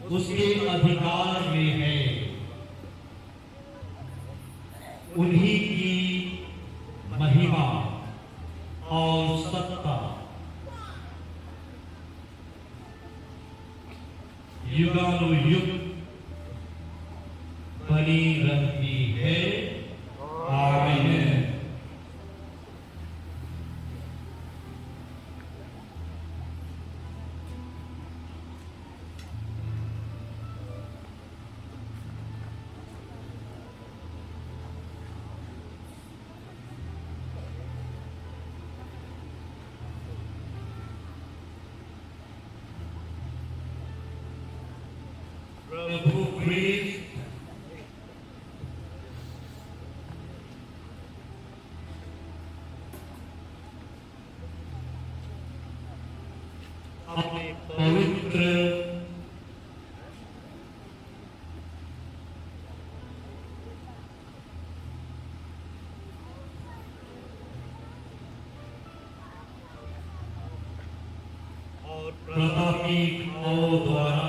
उसके अधिकार में है। उन्हीं की महिमा और सत्ता युगानुयुग बनी रहती है। आमीन। प्रभु ख्रीस्त अपने पवित्र और प्रतापी नामों द्वारा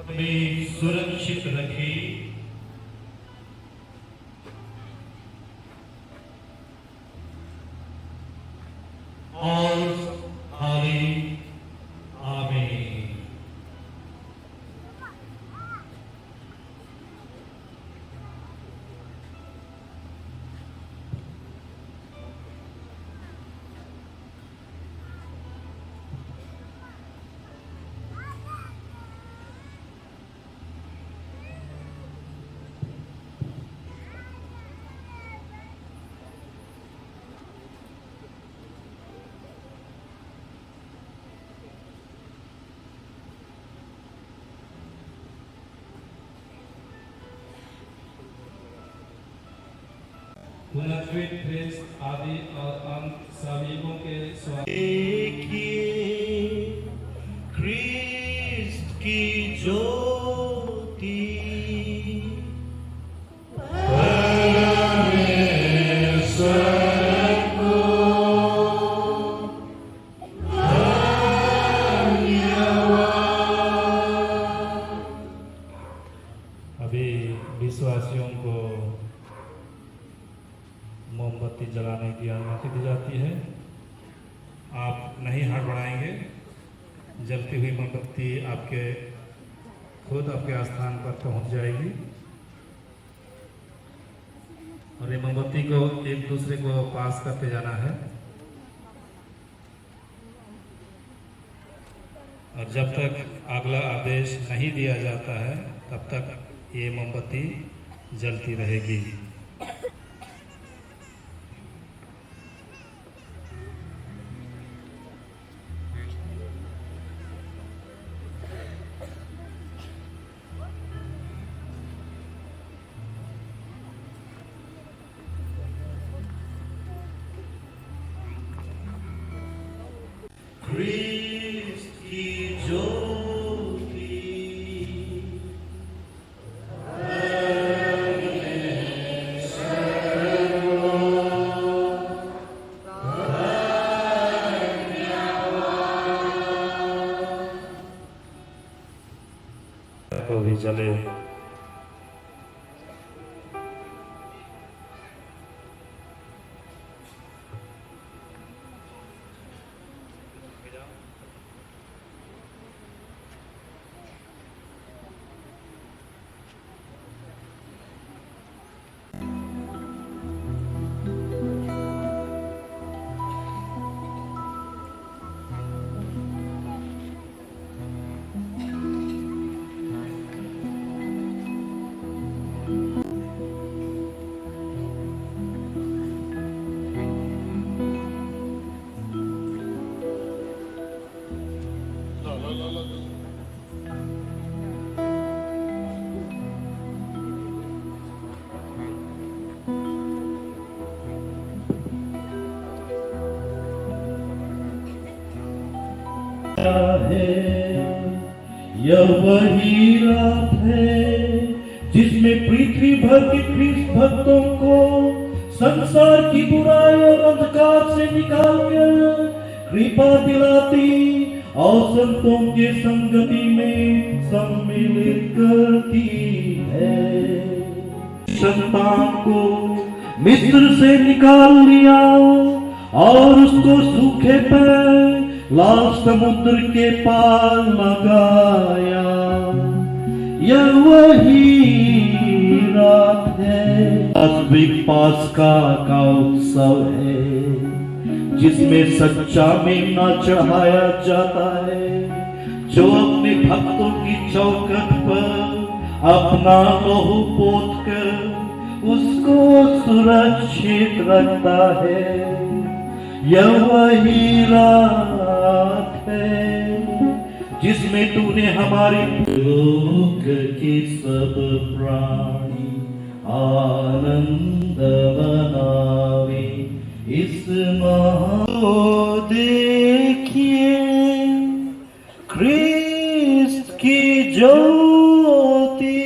हमें सुरक्षित रखे और आमीन। आमीन। पुनर्जीवित ख्रीस्त आदि और अंत सभी के ख्रीस्त की ज्योति अभी विश्वासियों को मोमबत्ती जलाने की अनुमति दी जाती है। आप नहीं हड़बड़ाएंगे। जलती हुई मोमबत्ती आपके खुद आपके स्थान पर पहुंच जाएगी और ये मोमबत्ती को एक दूसरे को पास करते जाना है और जब तक अगला आदेश नहीं दिया जाता है तब तक ये मोमबत्ती जलती रहेगी। ख्रीस्त की ज्योति तो भी जले। यह वही रात है जिसमें पृथ्वी भर के ख्रीष्ट भक्तों को संसार की बुराई और अंधकार से निकाल कर कृपा दिलाती और संतों के संगति में सम्मिलित करती है। संतान को मिस्र से निकाल लिया और उसको सूखे पर लाल समुद्र के पार लगाया। यह वही रात है, वास्तविक पास्का का उत्सव है जिसमें सच्चा मेमना चढ़ाया जाता है, जो अपने भक्तों की चौखट पर अपना लहू पोत कर उसको सुरक्षित रखता है। यह वही रात है जिसमें तूने हमारी लोक के सब प्राणी आनंद मनावे। इस महा देखिए ख्रीस्त की ज्योति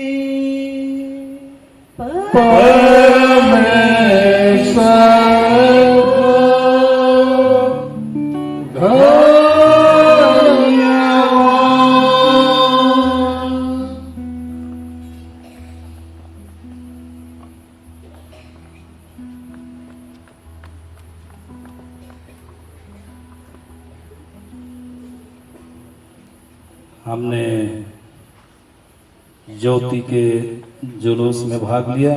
हमने ज्योति के जुलूस में भाग लिया।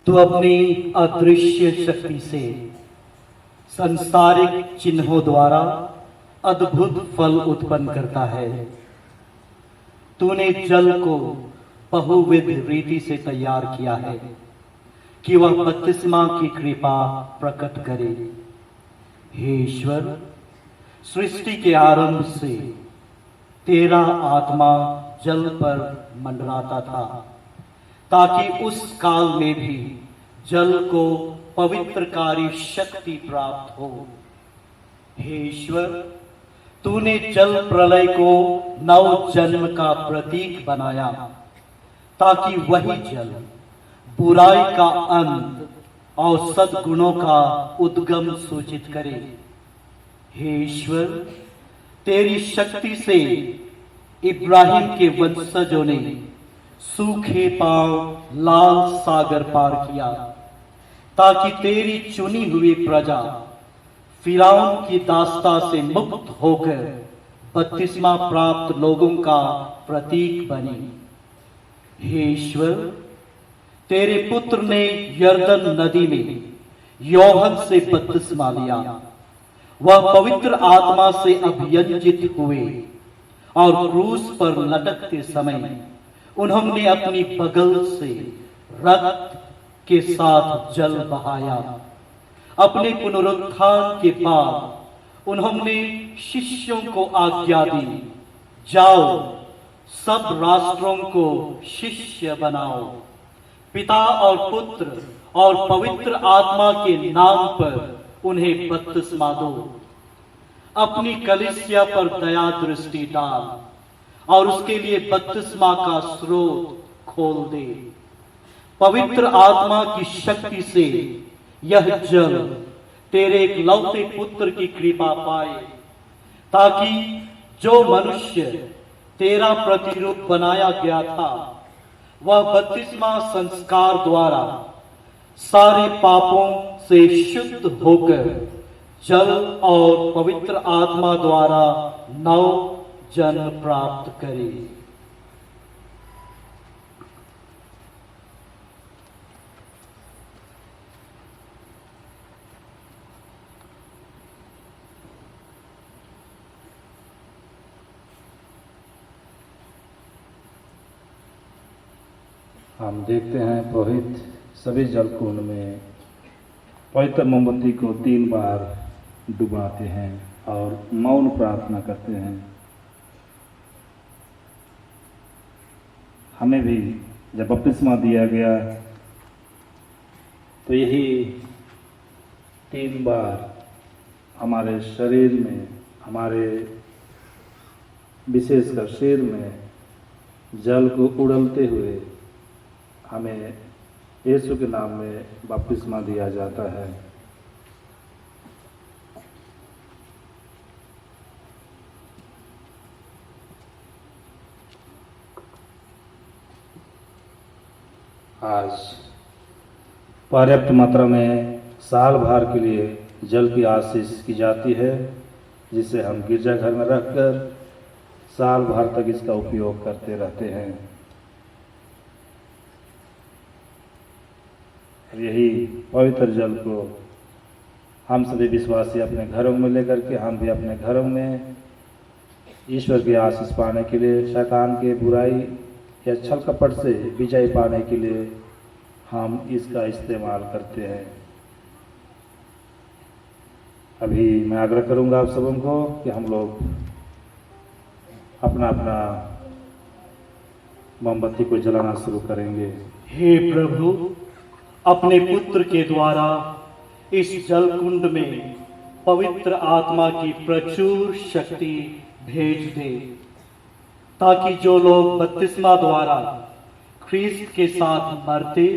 तू अपनी अदृश्य शक्ति से संसारिक चिन्हों द्वारा अद्भुत फल उत्पन्न करता है। तूने जल को बहुविध रीति से तैयार किया है कि वह बपतिस्मा की कृपा प्रकट करे। हे ईश्वर, सृष्टि के आरंभ से तेरा आत्मा जल पर मंडराता था, ताकि उस काल में भी जल को पवित्रकारी शक्ति प्राप्त हो। हे ईश्वर, तूने जल प्रलय को नव जन्म का प्रतीक बनाया, ताकि वही जल बुराई का अंत और सद्गुणों का उद्गम सूचित करे। हे ईश्वर, तेरी शक्ति से इब्राहिम के वंशजों ने सूखे पांव लाल सागर पार किया, ताकि तेरी चुनी हुई प्रजा फिरौन की दास्ता से मुक्त होकर बपतिस्मा प्राप्त लोगों का प्रतीक बनी। हे ईश्वर, तेरे पुत्र ने यरदन नदी में यूहन्ना से बपतिस्मा लिया। वह पवित्र आत्मा से अभियंजित हुए और क्रूस पर लटकते समय उन्होंने अपनी बगल से रक्त के साथ जल बहाया। अपने पुनरुत्थान के बाद उन्होंने शिष्यों को आज्ञा दी, जाओ सब राष्ट्रों को शिष्य बनाओ, पिता और पुत्र और पवित्र आत्मा के नाम पर उन्हें बपतिस्मा दो। अपनी कलीसिया पर दया दृष्टि डाल और उसके लिए बपतिस्मा का स्रोत खोल दे। पवित्र आत्मा की शक्ति से यह जल तेरे इकलौते पुत्र की कृपा पाए, ताकि जो मनुष्य तेरा प्रतिरूप बनाया गया था, वह बपतिस्मा संस्कार द्वारा सारे पापों से शुद्ध होकर जल और पवित्र आत्मा द्वारा नव जन्म प्राप्त करे। हम देखते हैं पुरोहित सभी जल कुंड में पवित्र मोमबत्ती को 3 बार डुबाते हैं और मौन प्रार्थना करते हैं। हमें भी जब बपतिस्मा दिया गया तो यही 3 बार हमारे शरीर में, हमारे विशेषकर सिर में जल को उड़लते हुए हमें यीशु के नाम में बपतिस्मा दिया जाता है। आज पर्याप्त मात्रा में साल भर के लिए जल की आशीष की जाती है, जिसे हम गिरजाघर में रखकर साल भर तक इसका उपयोग करते रहते हैं। यही पवित्र जल को हम सभी विश्वासी अपने घरों में लेकर के हम भी अपने घरों में ईश्वर की आशीष पाने के लिए, शैतान के बुराई या छल कपट से विजय पाने के लिए हम इसका इस्तेमाल करते हैं। अभी मैं आग्रह करूंगा आप सबों को कि हम लोग अपना अपना मोमबत्ती को जलाना शुरू करेंगे। हे प्रभु, अपने पुत्र के द्वारा इस जल कुंड में पवित्र आत्मा की प्रचुर शक्ति भेज दे, ताकि जो लोग बपतिस्मा द्वारा ख्रीस्त के साथ मरते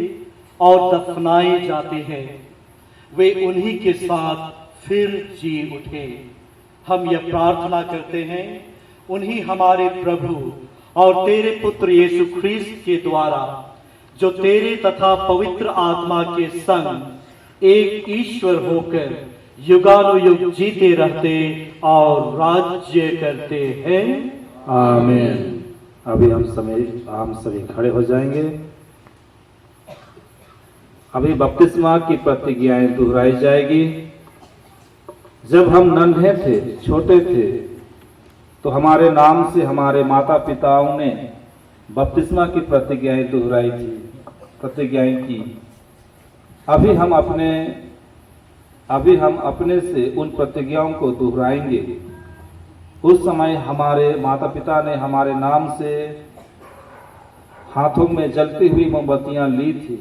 और दफनाए जाते हैं, वे उन्हीं के साथ फिर जी उठे। हम यह प्रार्थना करते हैं उन्हीं हमारे प्रभु और तेरे पुत्र यीशु ख्रीस्त के द्वारा, जो तेरे तथा पवित्र आत्मा के संग एक ईश्वर होकर युगानुयुग जीते रहते और राज्य करते हैं। आमीन। अभी हम सभी खड़े हो जाएंगे अभी बपतिस्मा की प्रतिज्ञाएं दोहराई जाएगी। जब हम नन्हे थे, छोटे थे, तो हमारे नाम से हमारे माता पिताओं ने बपतिस्मा की प्रतिज्ञाएं दोहराई थी, प्रतिज्ञाएं की। अभी हम अपने से उन प्रतिज्ञाओं को दोहराएंगे। उस समय हमारे माता पिता ने हमारे नाम से हाथों में जलती हुई मोमबत्तियां ली थी।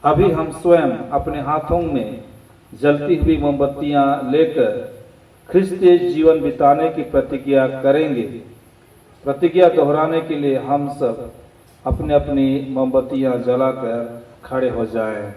अभी हम स्वयं अपने हाथों में जलती हुई मोमबत्तियां लेकर ख्रिस्तीय जीवन बिताने की प्रतिज्ञा करेंगे। प्रतिज्ञा दोहराने के लिए हम सब अपनी अपनी मोमबत्तियां जलाकर खड़े हो जाएं।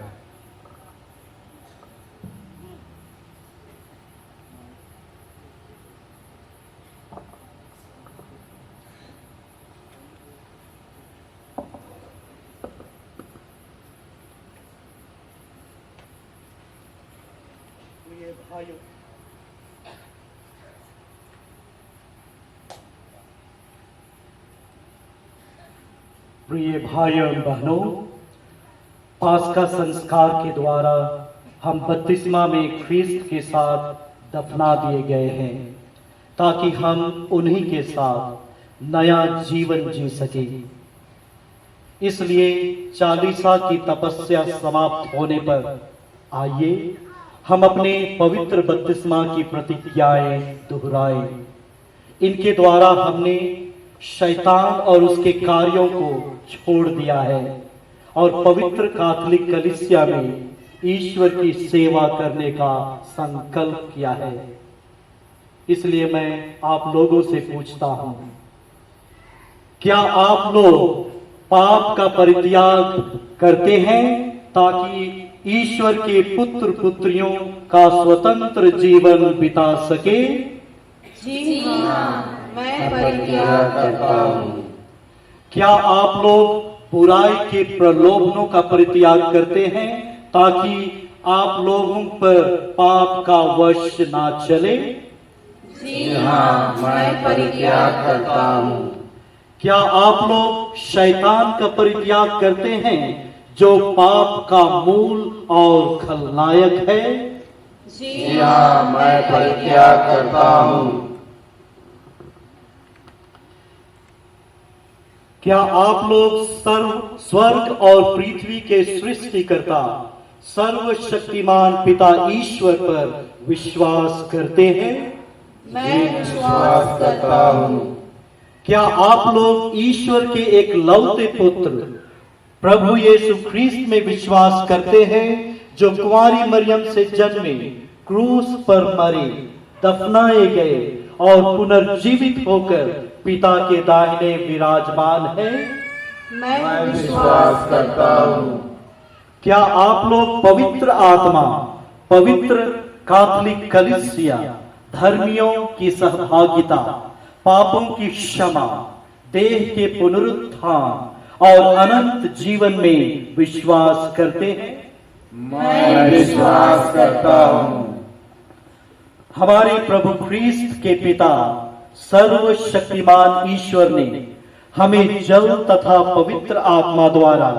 प्रिय भाइयों और बहनों, पास्का संस्कार के द्वारा हम बपतिस्मा में ख्रीस्त के साथ दफना दिए गए हैं, ताकि हम उन्हीं के साथ नया जीवन जी सके। इसलिए 40 साल की तपस्या समाप्त होने पर आइए हम अपने पवित्र बपतिस्मा की प्रतिज्ञाएं दोहराएं। इनके द्वारा हमने शैतान और उसके कार्यों को छोड़ दिया है और पवित्र कैथोलिक कलीसिया में ईश्वर की सेवा करने का संकल्प किया है। इसलिए मैं आप लोगों से पूछता हूं, क्या आप लोग पाप का परित्याग करते हैं ताकि ईश्वर के पुत्र पुत्रियों का स्वतंत्र जीवन बिता सके? जी हाँ, मैं परित्याग करता हूँ। क्या आप लोग बुराई के प्रलोभनों का परित्याग करते हैं ताकि आप लोगों पर पाप का वश ना चले? जी हाँ, मैं परित्याग करता हूँ। क्या आप लोग शैतान का परित्याग करते हैं जो पाप का मूल और खलनायक है? जी हाँ, मैं परित्याग करता हूँ। क्या आप लोग स्वर्ग और पृथ्वी के सृष्टिकर्ता सर्वशक्तिमान पिता ईश्वर पर विश्वास करते हैं? मैं विश्वास करता हूँ। क्या आप लोग ईश्वर के एक लौते पुत्र प्रभु यीशु ख्रीस्त में विश्वास करते हैं, जो कुंवारी मरियम से जन्मे, क्रूस पर मरे, दफनाए गए और पुनर्जीवित होकर पिता के दाहिने विराजमान है? मैं विश्वास करता हूँ। क्या आप लोग पवित्र आत्मा, पवित्र कैथोलिक कलीसिया, धर्मियों की सहभागिता, पापों की क्षमा, देह के पुनरुत्थान और अनंत जीवन में विश्वास करते हैं? मैं विश्वास करता हूँ। हमारे प्रभु ख्रीस्त के पिता सर्वशक्तिमान ईश्वर ने हमें जल तथा पवित्र आत्मा द्वारा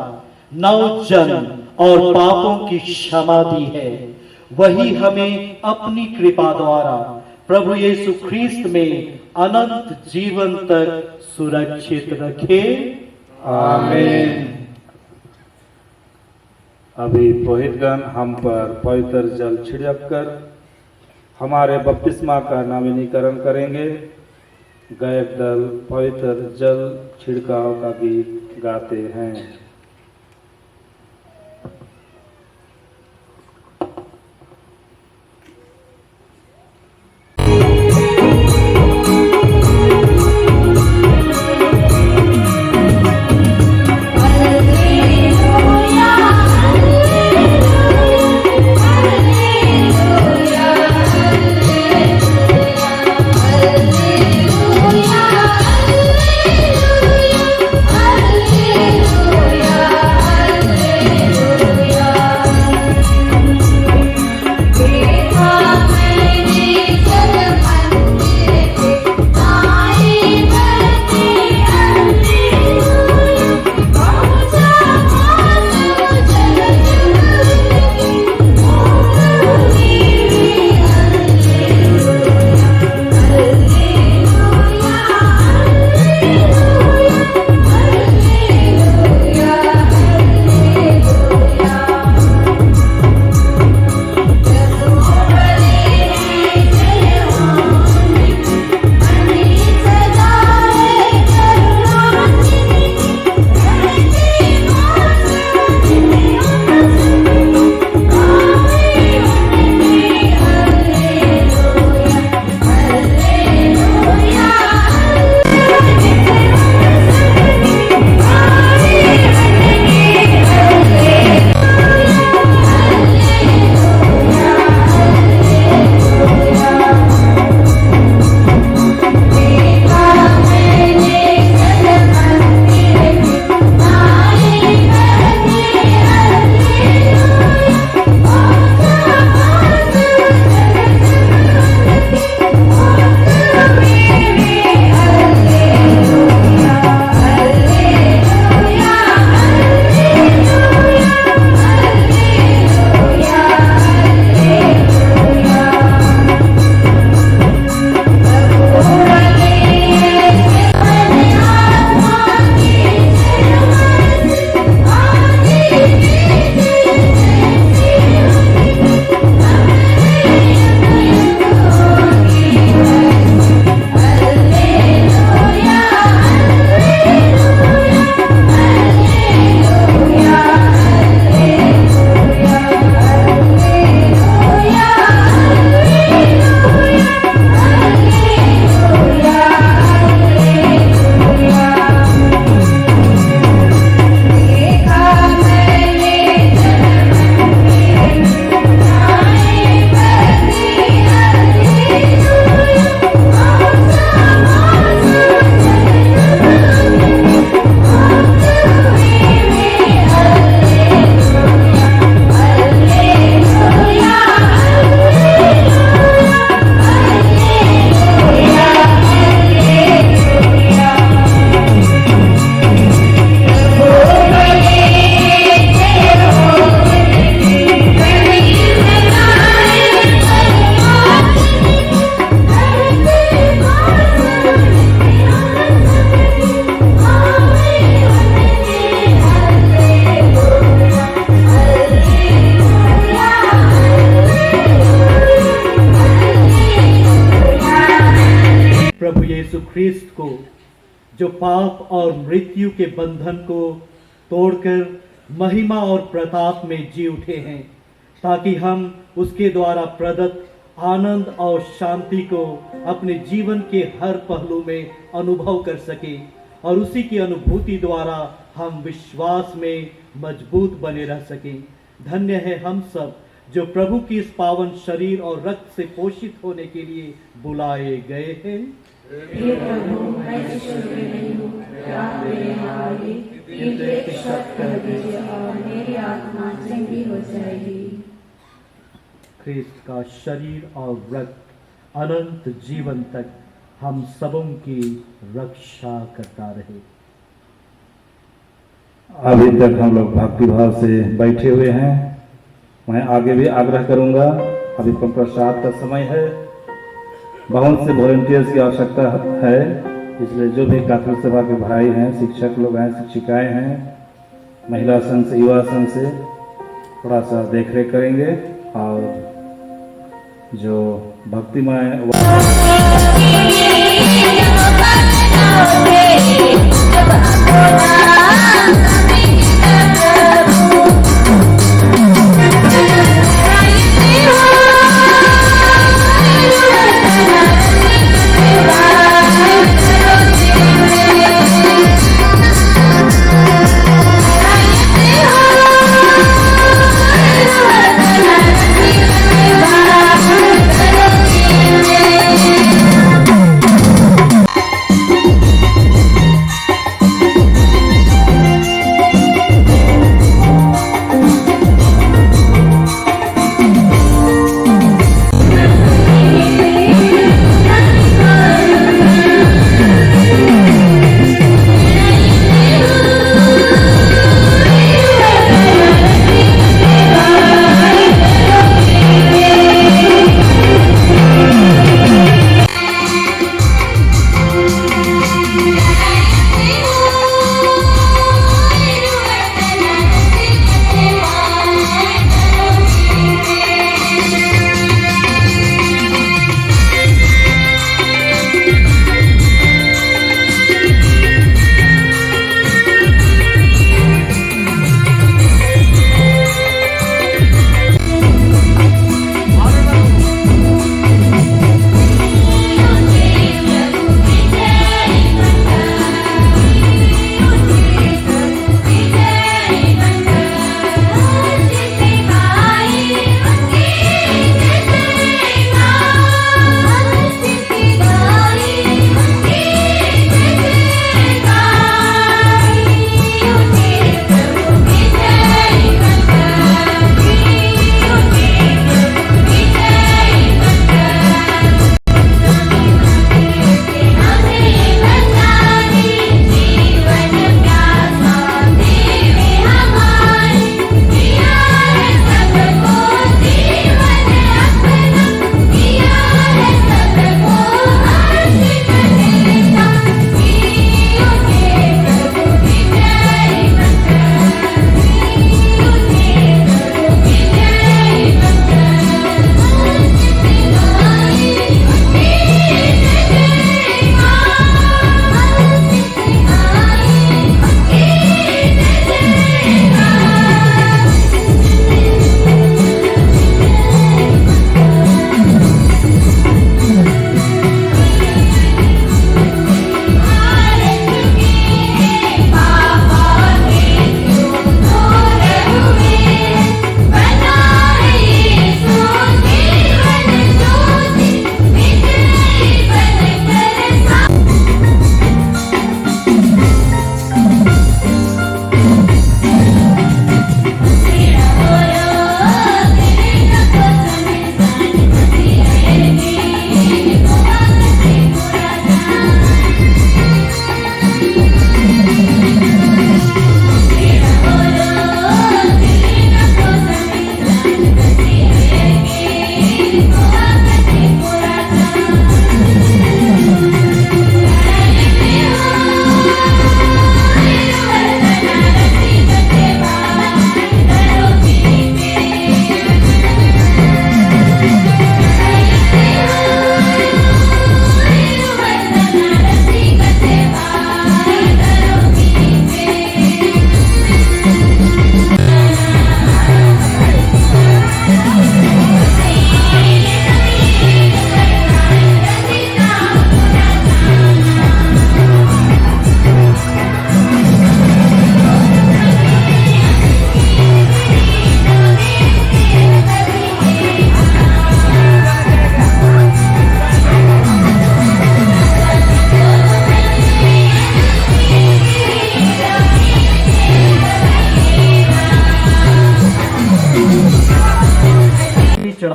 नव जन्म और पापों की क्षमा दी है। वही हमें अपनी कृपा द्वारा प्रभु यीशु ख्रीस्त में अनंत जीवन तक सुरक्षित रखे। आमीन। अभी पुरोहितगण हम पर पवित्र जल छिड़क कर हमारे बपतिस्मा का नवीनीकरण करेंगे। गायक दल पवित्र जल छिड़काव का गीत गाते हैं। Hallelujah. जो पाप और मृत्यु के बंधन को तोड़कर महिमा और प्रताप में जी उठे हैं, ताकि हम उसके द्वारा प्रदत्त आनंद और शांति को अपने जीवन के हर पहलू में अनुभव कर सके और उसी की अनुभूति द्वारा हम विश्वास में मजबूत बने रह सकें। धन्य है हम सब जो प्रभु की इस पावन शरीर और रक्त से पोषित होने के लिए बुलाए गए हैं। हे प्रभु, मैं ईश्वर में नहीं हूँ, आप मेरे यहाँ आइए, किंतु एक शब्द कह दीजिए और मेरी आत्मा चंगी हो जाएगी। ख्रिस्त का शरीर और रक्त अनंत जीवन तक हम सबों की रक्षा करता रहे। अभी तक हम लोग भक्तिभाव से बैठे हुए हैं। मैं आगे भी आग्रह करूंगा, अभी प्रसाद का समय है, बहुत से वॉलंटियर्स की आवश्यकता है, इसलिए जो भी कैथोलिक सभा के भाई हैं, शिक्षक लोग हैं, शिक्षिकाएं हैं, महिला संघ से, युवा संघ से थोड़ा सा देखरेख करेंगे और जो भक्तिमय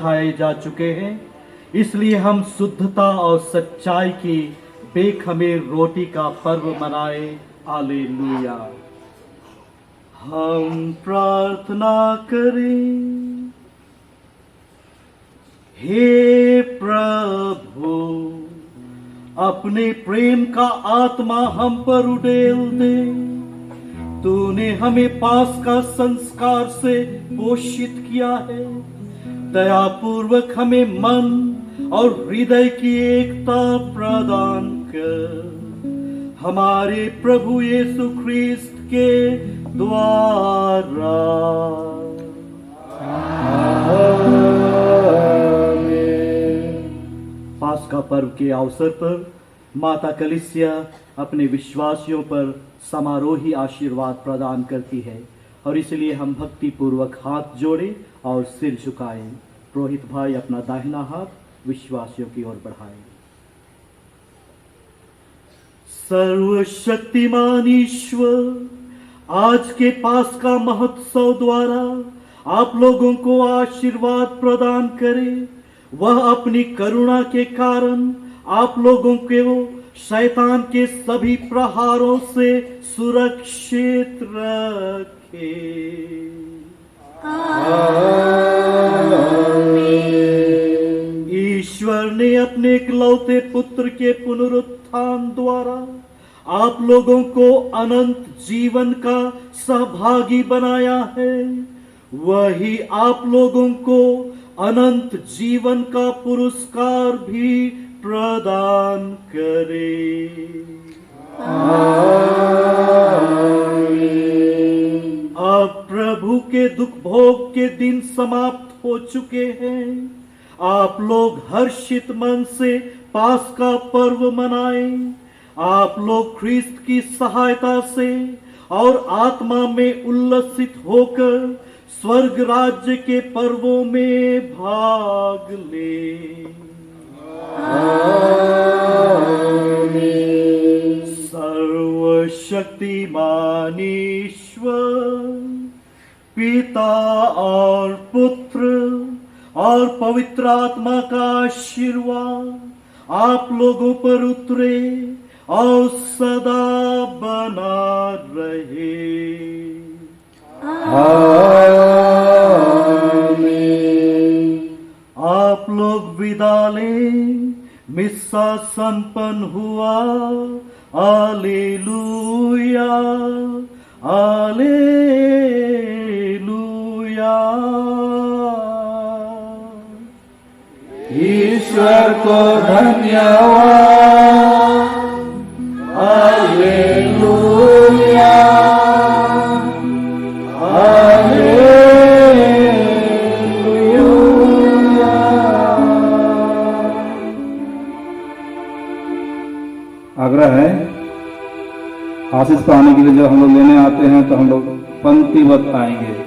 चढ़ाए जा चुके हैं, इसलिए हम शुद्धता और सच्चाई की बेखमीर रोटी का पर्व मनाए। हालेलुया। हम प्रार्थना करें। हे प्रभु, अपने प्रेम का आत्मा हम पर उड़ेल दे। तूने हमें पास्का संस्कार से पोषित किया है। दयापूर्वक हमें मन और हृदय की एकता प्रदान कर। हमारे प्रभु यीशु ख्रिस्त के द्वारा। पास्का पर्व के अवसर पर माता कलीसिया अपने विश्वासियों पर समारोही आशीर्वाद प्रदान करती है, और इसलिए हम भक्ति पूर्वक हाथ जोड़े और सिर झुकाएं। पुरोहित भाई अपना दाहिना हाथ विश्वासियों की ओर बढ़ाएं। सर्वशक्तिमान ईश्वर, आज के पास्का महोत्सव द्वारा आप लोगों को आशीर्वाद प्रदान करे। वह अपनी करुणा के कारण आप लोगों को शैतान के सभी प्रहारों से सुरक्षित रखे। ईश्वर ने अपने इकलौते पुत्र के पुनरुत्थान द्वारा आप लोगों को अनंत जीवन का सहभागी बनाया है। वही आप लोगों को अनंत जीवन का पुरस्कार भी प्रदान करे। अब प्रभु के दुख भोग के दिन समाप्त हो चुके हैं। आप लोग हर्षित मन से पास्का पर्व मनाएं। आप लोग ख्रिस्त की सहायता से और आत्मा में उल्लसित होकर स्वर्ग राज्य के पर्वों में भाग लें। सर्वशक्तिमान ईश्वर, पिता और पुत्र और पवित्र आत्मा का आशीर्वाद आप लोगों पर उतरे और सदा बना रहे। आमीन। आप लोग विदा लें। मिस्सा संपन्न हुआ। Hallelujah, hallelujah. ईश्वर को धन्यवाद। हालेलुया, आग्रह है, आशीष पाने के लिए जब हम लोग लेने आते हैं तो हम लोग पंक्तिबद्ध आएंगे।